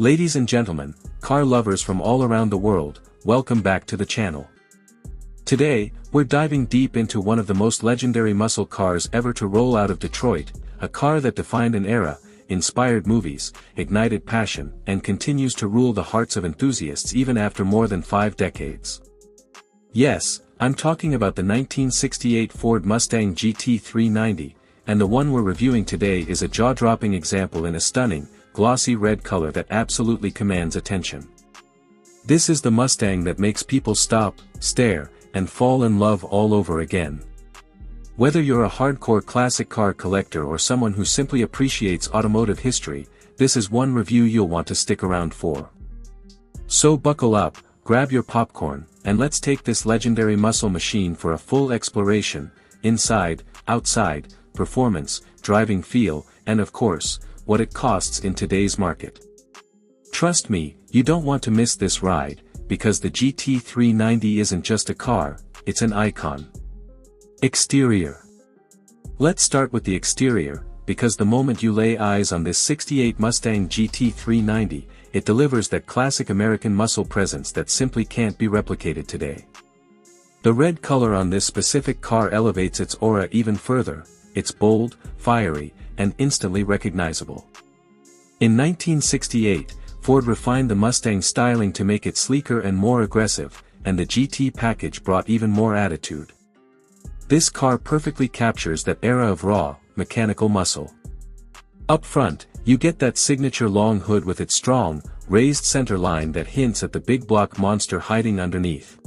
Ladies and gentlemen, car lovers from all around the world, welcome back to the channel. Today, we're diving deep into one of the most legendary muscle cars ever to roll out of Detroit, a car that defined an era, inspired movies, ignited passion, and continues to rule the hearts of enthusiasts even after more than 5 decades. Yes, I'm talking about the 1968 Ford Mustang GT 390, and the one we're reviewing today is a jaw-dropping example in a stunning, glossy red color that absolutely commands attention. This is the Mustang that makes people stop, stare, and fall in love all over again. Whether you're a hardcore classic car collector or someone who simply appreciates automotive history, this is one review you'll want to stick around for. So buckle up, grab your popcorn, and let's take this legendary muscle machine for a full exploration, inside, outside, performance, driving feel, and of course, what it costs in today's market. Trust me, you don't want to miss this ride, because the GT 390 isn't just a car, it's an icon. Exterior. Let's start with the exterior, because the moment you lay eyes on this 68 Mustang GT 390, it delivers that classic American muscle presence that simply can't be replicated today. The red color on this specific car elevates its aura even further. It's bold, fiery, and instantly recognizable. In 1968, Ford refined the Mustang styling to make it sleeker and more aggressive, and the GT package brought even more attitude. This car perfectly captures that era of raw, mechanical muscle. Up front, you get that signature long hood with its strong, raised center line that hints at the big block monster hiding underneath.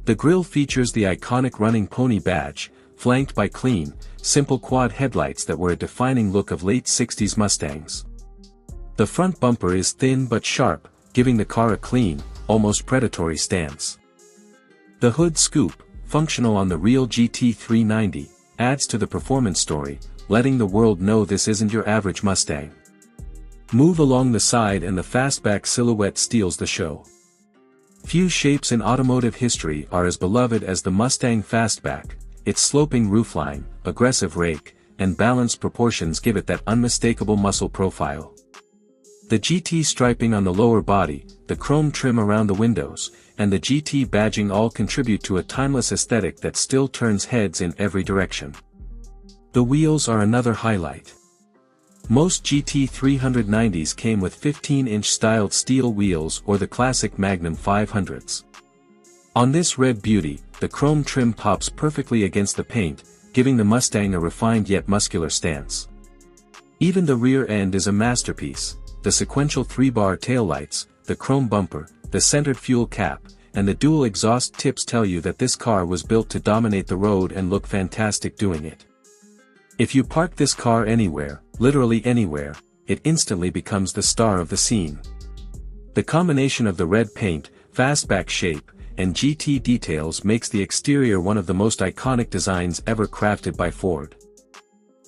The grille features the iconic running pony badge, flanked by clean, simple quad headlights that were a defining look of late 60s Mustangs. The front bumper is thin but sharp, giving the car a clean, almost predatory stance. The hood scoop, functional on the real GT 390, adds to the performance story, letting the world know this isn't your average Mustang. Move along the side and the Fastback silhouette steals the show. Few shapes in automotive history are as beloved as the Mustang Fastback. Its sloping roofline, aggressive rake, and balanced proportions give it that unmistakable muscle profile. The GT striping on the lower body, the chrome trim around the windows, and the GT badging all contribute to a timeless aesthetic that still turns heads in every direction. The wheels are another highlight. Most GT 390s came with 15-inch styled steel wheels or the classic Magnum 500s. On this red beauty, the chrome trim pops perfectly against the paint, giving the Mustang a refined yet muscular stance. Even the rear end is a masterpiece. The sequential 3-bar taillights, the chrome bumper, the centered fuel cap, and the dual exhaust tips tell you that this car was built to dominate the road and look fantastic doing it. If you park this car anywhere, literally anywhere, it instantly becomes the star of the scene. The combination of the red paint, fastback shape, and GT details makes the exterior one of the most iconic designs ever crafted by Ford.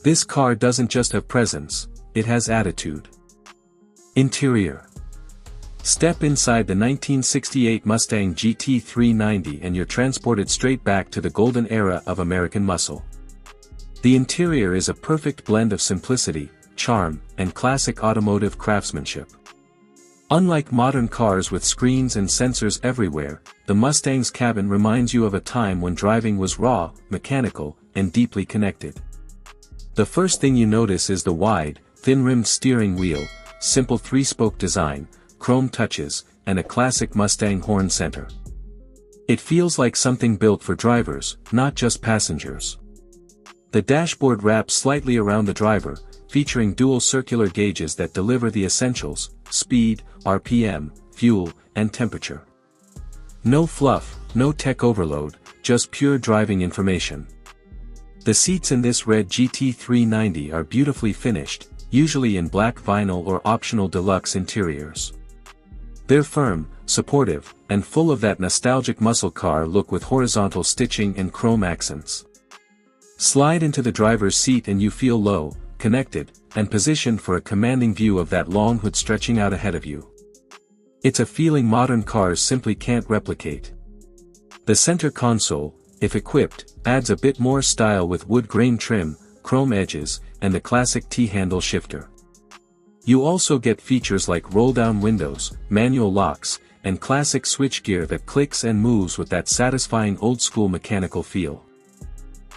This car doesn't just have presence, it has attitude. Interior. Step inside the 1968 Mustang GT 390 and you're transported straight back to the golden era of American muscle. The interior is a perfect blend of simplicity, charm, and classic automotive craftsmanship. Unlike modern cars with screens and sensors everywhere, the Mustang's cabin reminds you of a time when driving was raw, mechanical, and deeply connected. The first thing you notice is the wide, thin-rimmed steering wheel, simple 3-spoke design, chrome touches, and a classic Mustang horn center. It feels like something built for drivers, not just passengers. The dashboard wraps slightly around the driver, featuring dual circular gauges that deliver the essentials: speed, RPM, fuel, and temperature. No fluff, no tech overload, just pure driving information. The seats in this red GT 390 are beautifully finished, usually in black vinyl or optional deluxe interiors. They're firm, supportive, and full of that nostalgic muscle car look with horizontal stitching and chrome accents. Slide into the driver's seat and you feel low, connected, and positioned for a commanding view of that long hood stretching out ahead of you. It's a feeling modern cars simply can't replicate. The center console, if equipped, adds a bit more style with wood grain trim, chrome edges, and the classic T-handle shifter. You also get features like roll-down windows, manual locks, and classic switchgear that clicks and moves with that satisfying old-school mechanical feel.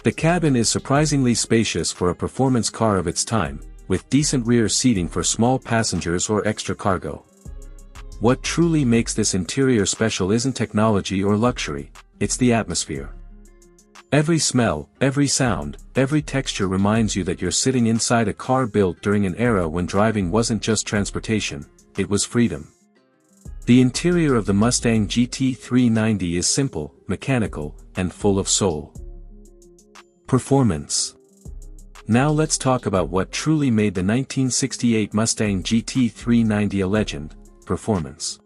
The cabin is surprisingly spacious for a performance car of its time, with decent rear seating for small passengers or extra cargo. What truly makes this interior special isn't technology or luxury, it's the atmosphere. Every smell, every sound, every texture reminds you that you're sitting inside a car built during an era when driving wasn't just transportation, it was freedom. The interior of the Mustang GT 390 is simple, mechanical, and full of soul. Performance. Now let's talk about what truly made the 1968 Mustang GT 390 a legend: performance.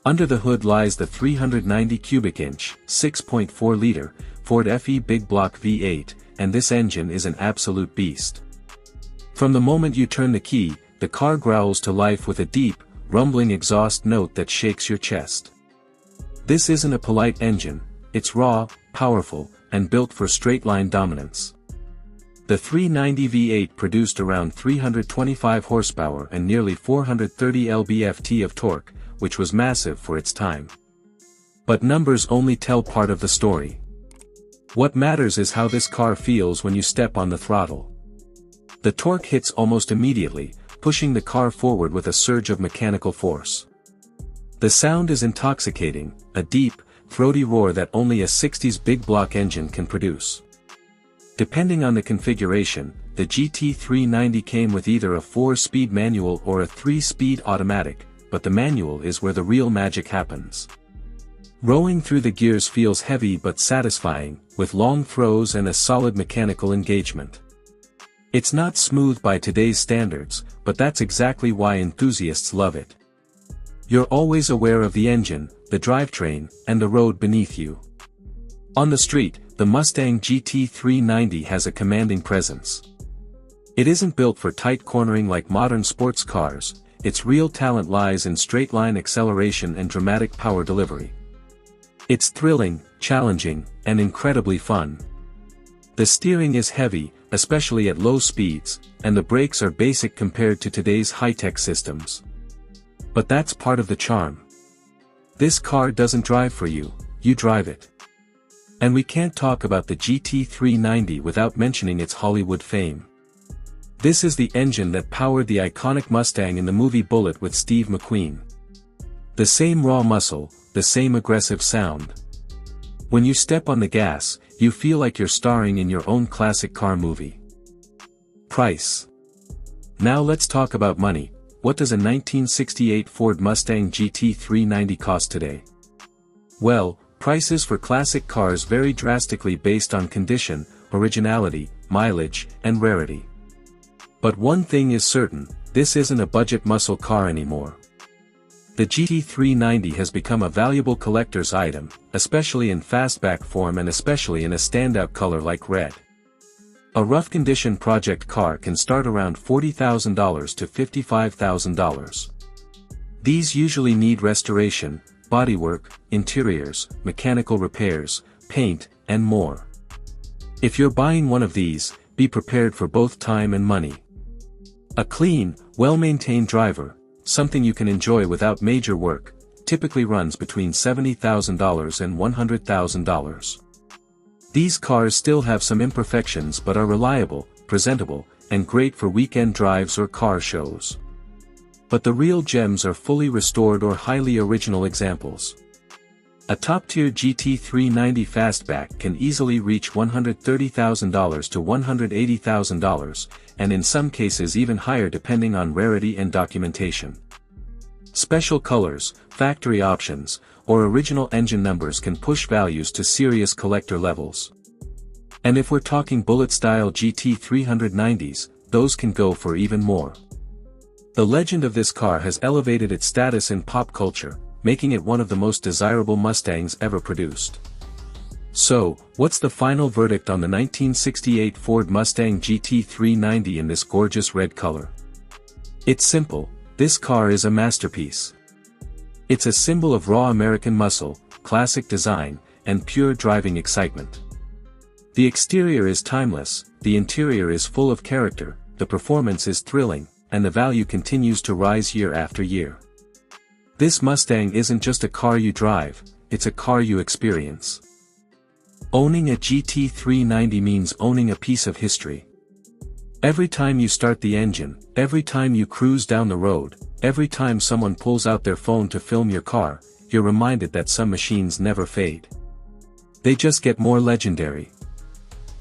Under the hood lies the 390 cubic inch, 6.4-liter, Ford FE Big Block V8, and this engine is an absolute beast. From the moment you turn the key, the car growls to life with a deep, rumbling exhaust note that shakes your chest. This isn't a polite engine, it's raw, powerful, and built for straight-line dominance. The 390 V8 produced around 325 horsepower and nearly 430 lb-ft of torque, which was massive for its time. But numbers only tell part of the story. What matters is how this car feels when you step on the throttle. The torque hits almost immediately, pushing the car forward with a surge of mechanical force. The sound is intoxicating, a deep, throaty roar that only a 60s big block engine can produce. Depending on the configuration, the GT 390 came with either a 4-speed manual or a 3-speed automatic, but the manual is where the real magic happens. Rowing through the gears feels heavy but satisfying, with long throws and a solid mechanical engagement. It's not smooth by today's standards, but that's exactly why enthusiasts love it. You're always aware of the engine, the drivetrain, and the road beneath you. On the street, the Mustang GT 390 has a commanding presence. It isn't built for tight cornering like modern sports cars, its real talent lies in straight-line acceleration and dramatic power delivery. It's thrilling, challenging, and incredibly fun. The steering is heavy, especially at low speeds, and the brakes are basic compared to today's high-tech systems. But that's part of the charm. This car doesn't drive for you, you drive it. And we can't talk about the GT 390 without mentioning its Hollywood fame. This is the engine that powered the iconic Mustang in the movie Bullitt with Steve McQueen. The same raw muscle, the same aggressive sound. When you step on the gas, you feel like you're starring in your own classic car movie. Price. Now let's talk about money. What does a 1968 Ford Mustang GT 390 cost today? Well, prices for classic cars vary drastically based on condition, originality, mileage, and rarity. But one thing is certain, this isn't a budget muscle car anymore. The GT 390 has become a valuable collector's item, especially in fastback form and especially in a standout color like red. A rough-condition project car can start around $40,000 to $55,000. These usually need restoration, bodywork, interiors, mechanical repairs, paint, and more. If you're buying one of these, be prepared for both time and money. A clean, well-maintained driver, something you can enjoy without major work, typically runs between $70,000 and $100,000. These cars still have some imperfections but are reliable, presentable, and great for weekend drives or car shows. But the real gems are fully restored or highly original examples. A top-tier GT 390 Fastback can easily reach $130,000 to $180,000, and in some cases even higher depending on rarity and documentation. Special colors, factory options, or original engine numbers can push values to serious collector levels. And if we're talking Bullitt-style GT 390s, those can go for even more. The legend of this car has elevated its status in pop culture, making it one of the most desirable Mustangs ever produced. So, what's the final verdict on the 1968 Ford Mustang GT 390 in this gorgeous red color? It's simple, this car is a masterpiece. It's a symbol of raw American muscle, classic design, and pure driving excitement. The exterior is timeless, the interior is full of character, the performance is thrilling, and the value continues to rise year after year. This Mustang isn't just a car you drive, it's a car you experience. Owning a GT 390 means owning a piece of history. Every time you start the engine, every time you cruise down the road, every time someone pulls out their phone to film your car, you're reminded that some machines never fade. They just get more legendary.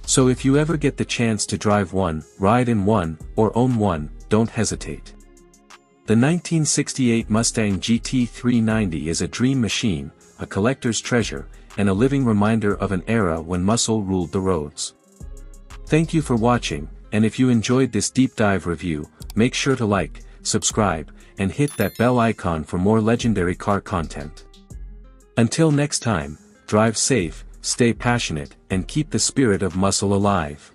So if you ever get the chance to drive one, ride in one, or own one, don't hesitate. The 1968 Mustang GT 390 is a dream machine, a collector's treasure, and a living reminder of an era when muscle ruled the roads. Thank you for watching, and if you enjoyed this deep dive review, make sure to like, subscribe, and hit that bell icon for more legendary car content. Until next time, drive safe, stay passionate, and keep the spirit of muscle alive.